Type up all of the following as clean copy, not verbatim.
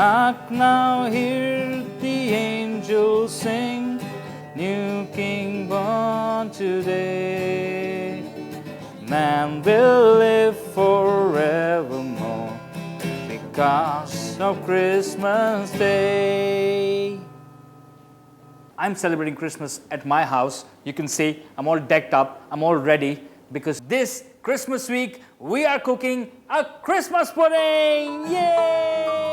Hark now, hear the angels sing, new King born today. Man will live forevermore because of Christmas Day. I'm celebrating Christmas at my house. You can see I'm all decked up, I'm all ready because this Christmas week we are cooking a Christmas pudding! Yay!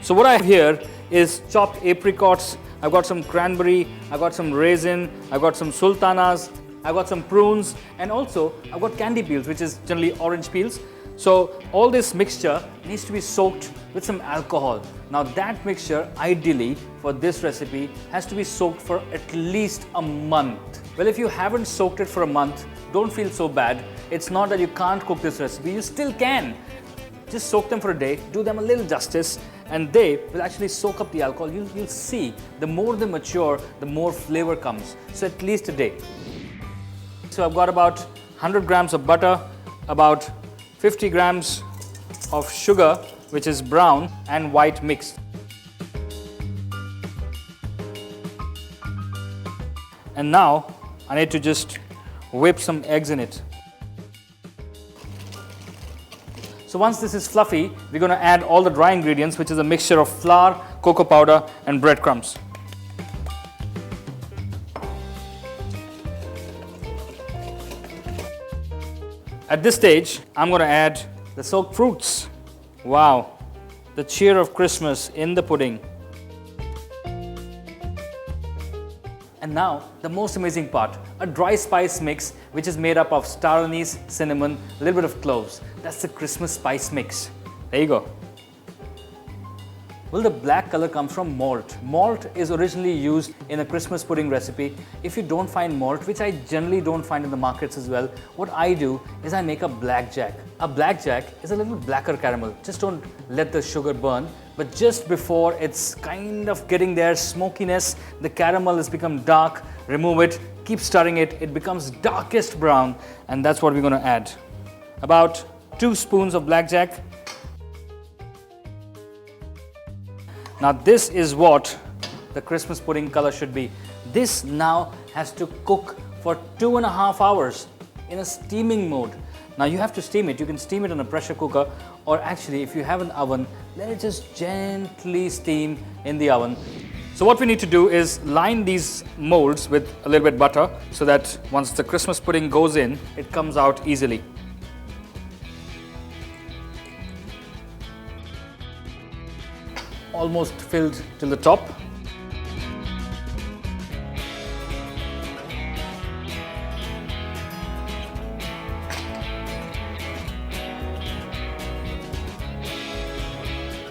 So what I have here is chopped apricots. I've got some cranberry, I've got some raisin, I've got some sultanas, I've got some prunes, and also I've got candy peels, which is generally orange peels. So all this mixture needs to be soaked with some alcohol. Now that mixture, ideally for this recipe, has to be soaked for at least a month. Well, if you haven't soaked it for a month, don't feel so bad. It's not that you can't cook this recipe, you still can. Just soak them for a day, do them a little justice, and they will actually soak up the alcohol. You'll see, the more they mature, the more flavor comes. So at least a day. So I've got about 100 grams of butter, about 50 grams of sugar, which is brown and white mixed. And now I need to just whip some eggs in it. So once this is fluffy, we're going to add all the dry ingredients, which is a mixture of flour, cocoa powder, and breadcrumbs. At this stage, I'm going to add the soaked fruits. Wow, the cheer of Christmas in the pudding. And now, the most amazing part, a dry spice mix which is made up of star anise, cinnamon, a little bit of cloves. That's the Christmas spice mix. There you go. Well, the black color comes from malt. Malt is originally used in a Christmas pudding recipe. If you don't find malt, which I generally don't find in the markets as well, what I do is I make a blackjack. A blackjack is a little blacker caramel. Just don't let the sugar burn. But just before it's kind of getting there, smokiness, the caramel has become dark, remove it, keep stirring it, it becomes darkest brown, and that's what we're going to add. About 2 spoons of blackjack. Now this is what the Christmas pudding color should be. This now has to cook for 2.5 hours in a steaming mode. Now you have to steam it. You can steam it in a pressure cooker, or actually if you have an oven, let it just gently steam in the oven. So what we need to do is line these molds with a little bit butter so that once the Christmas pudding goes in, it comes out easily. Almost filled till the top.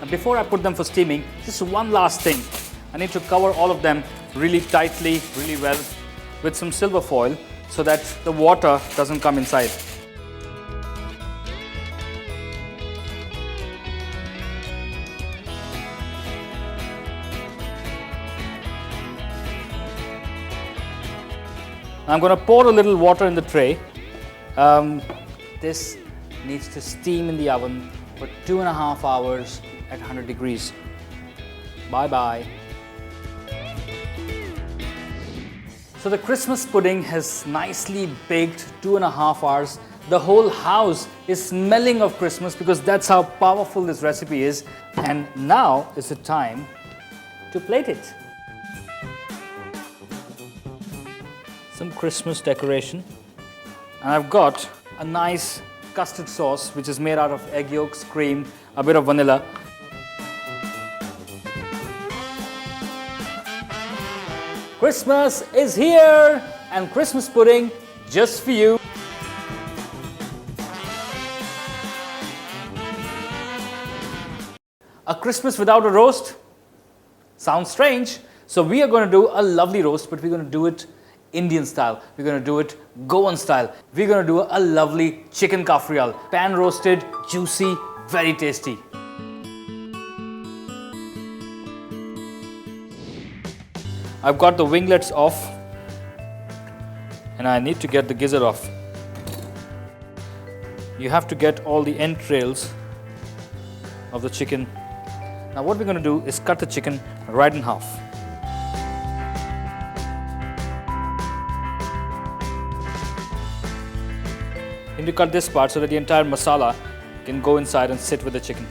And before I put them for steaming, just one last thing. I need to cover all of them really tightly, really well with some silver foil so that the water doesn't come inside. I'm going to pour a little water in the tray. This needs to steam in the oven for 2.5 hours at 100 degrees. Bye-bye. So the Christmas pudding has nicely baked 2.5 hours. The whole house is smelling of Christmas because that's how powerful this recipe is. And now is the time to plate it. Some Christmas decoration, and I've got a nice custard sauce which is made out of egg yolks, cream, a bit of vanilla. Christmas is here, and Christmas pudding just for you. A Christmas without a roast? Sounds strange. So we are going to do a lovely roast, but we're going to do it Indian style. We're going to do it Goan style. We're going to do a lovely chicken kafrial. Pan roasted, juicy, very tasty. I've got the winglets off and I need to get the gizzard off. you have to get all the entrails of the chicken. Now what we're going to do is cut the chicken right in half. You need to cut this part so that the entire masala can go inside and sit with the chicken.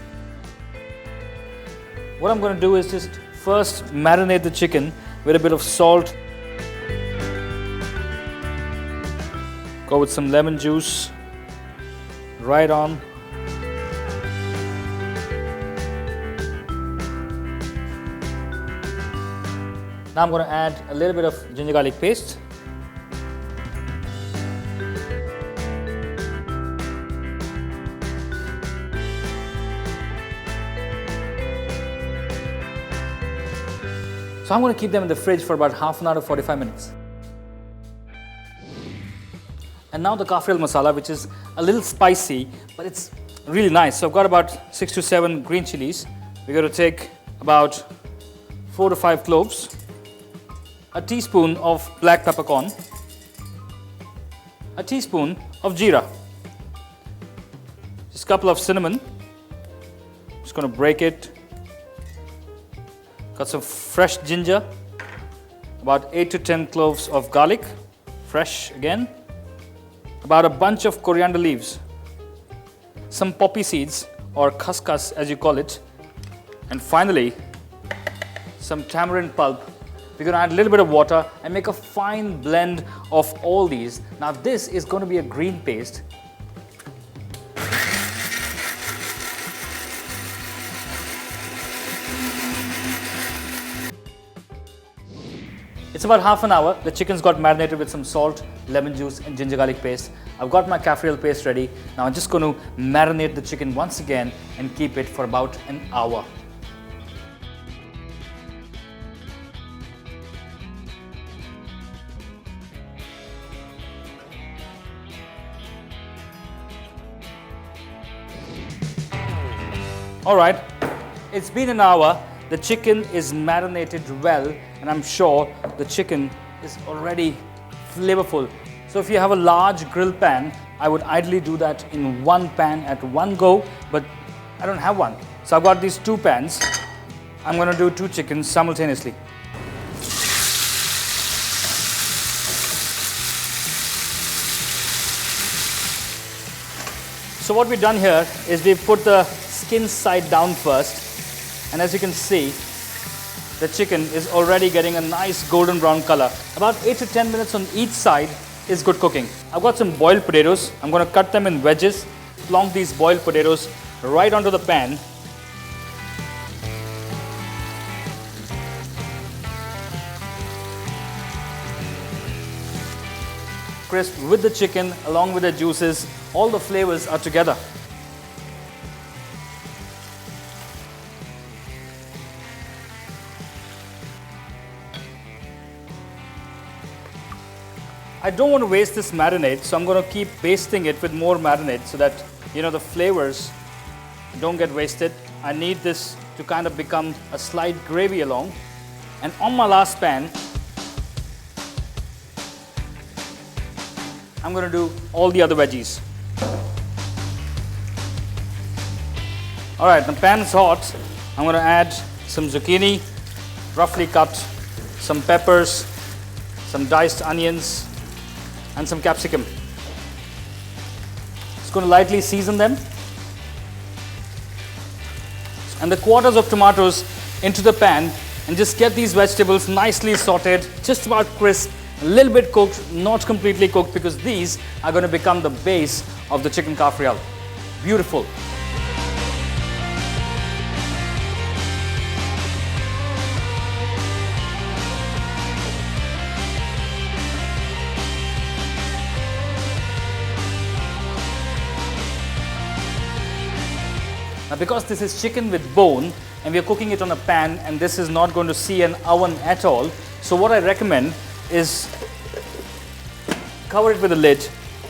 What I'm going to do is just first marinate the chicken with a bit of salt. Go with some lemon juice right on. Now I'm going to add a little bit of ginger garlic paste. So I'm going to keep them in the fridge for about half an hour to 45 minutes. And now the kaffir masala, which is a little spicy, but it's really nice. So I've got about 6 to 7 green chilies. We're going to take about 4 to 5 cloves, a teaspoon of black peppercorn, a teaspoon of jeera, just a couple of cinnamon. Just going to break it. Got some fresh ginger, about 8 to 10 cloves of garlic, fresh again, about a bunch of coriander leaves, some poppy seeds or khaskhas as you call it, and finally some tamarind pulp. We're going to add a little bit of water and make a fine blend of all these. Now this is going to be a green paste. It's about half an hour. The chicken's got marinated with some salt, lemon juice and ginger garlic paste. I've got my kaffir paste ready. Now I'm just going to marinate the chicken once again and keep it for about an hour. Alright, it's been an hour. The chicken is marinated well and I'm sure the chicken is already flavorful. So if you have a large grill pan, I would ideally do that in one pan at one go, but I don't have one. So I've got these 2 pans. I'm going to do 2 chickens simultaneously. So what we've done here is we've put the skin side down first, and as you can see, the chicken is already getting a nice golden brown color. About 8 to 10 minutes on each side is good cooking. I've got some boiled potatoes. I'm going to cut them in wedges, plonk these boiled potatoes right onto the pan. Crisp with the chicken along with the juices, all the flavors are together. I don't want to waste this marinade, so I'm going to keep basting it with more marinade so that, the flavors don't get wasted. I need this to kind of become a slight gravy along. And on my last pan, I'm going to do all the other veggies. Alright, the pan is hot. I'm going to add some zucchini, roughly cut, some peppers, some diced onions, and some capsicum. Just going to lightly season them. And the quarters of tomatoes into the pan and just get these vegetables nicely sauteed, just about crisp, a little bit cooked, not completely cooked, because these are going to become the base of the chicken kaffir. Beautiful. Now because this is chicken with bone and we are cooking it on a pan and this is not going to see an oven at all, so what I recommend is cover it with a lid,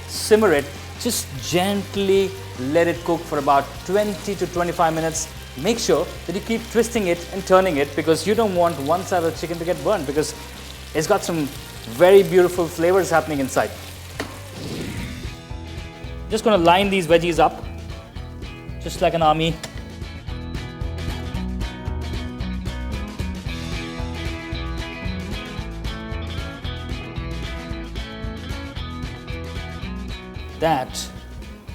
simmer it, just gently let it cook for about 20 to 25 minutes. Make sure that you keep twisting it and turning it because you don't want one side of the chicken to get burnt because it's got some very beautiful flavors happening inside. Just going to line these veggies up, just like an army. That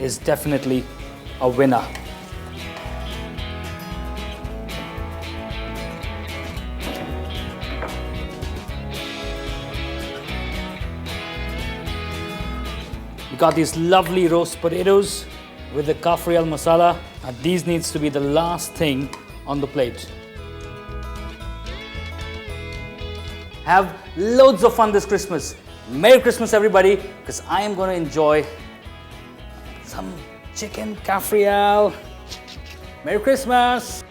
is definitely a winner. We got these lovely roast potatoes with the kafri al masala, and these needs to be the last thing on the plate. Have loads of fun this Christmas. Merry Christmas, everybody, because I am going to enjoy some chicken kafri al. Merry Christmas.